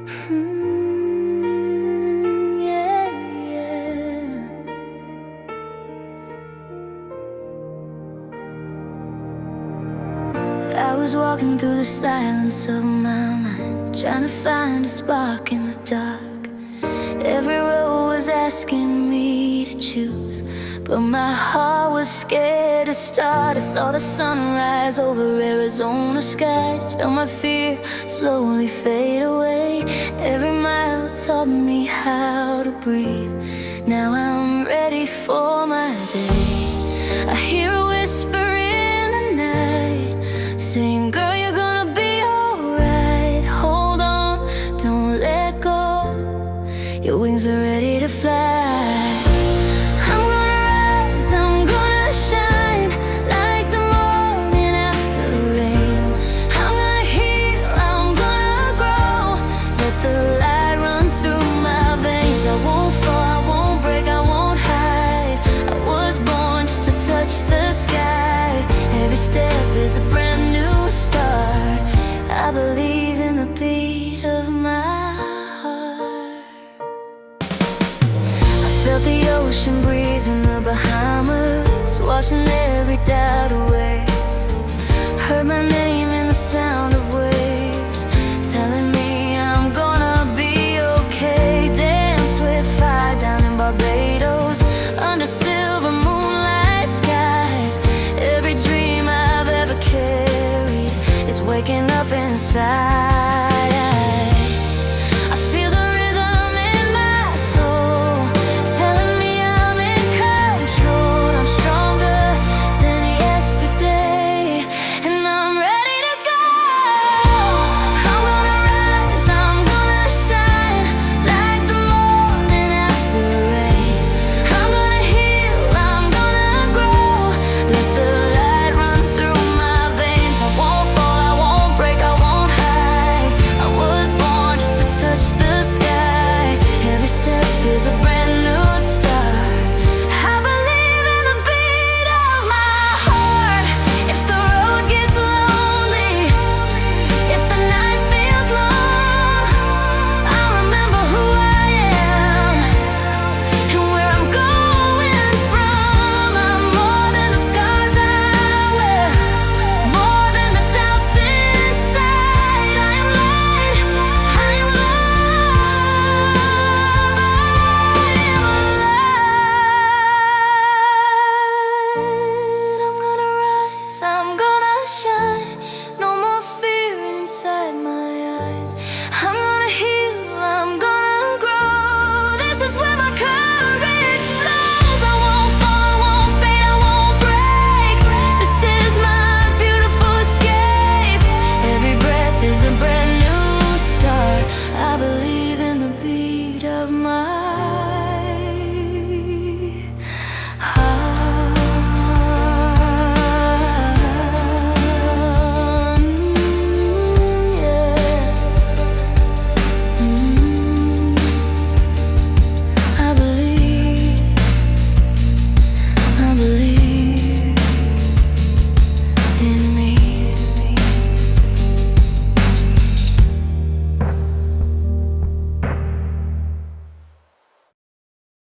Yeah, yeah. I was walking through the silence of my mind, trying to find a spark in the dark. Every road was asking me to choose, but my heart was scared to start. I saw the sunrise over Arizona skies, felt my fear slowly fade away. Every mile taught me how to breathe. Now I'm ready for my day. I hear a whisper in the night, saying, girl, you're gonna be alright. Hold on, don't let go. Your wings are ready to fly. I'm gonna rise, I'm gonna shine, like the morning after rain. I'm gonna heal, I'm gonna grow, let the light run through my veins. I won't fall, I won't break, I won't hide. I was born just to touch the sky. Every step is a brand new start. I believe in the beat of my heart. Felt the ocean breeze in the Bahamas, washing every doubt away. Heard my name in the sound of waves, telling me I'm gonna be okay. Danced with fire down in Barbados, under silver moonlight skies. Every dream I've ever carried is waking up inside.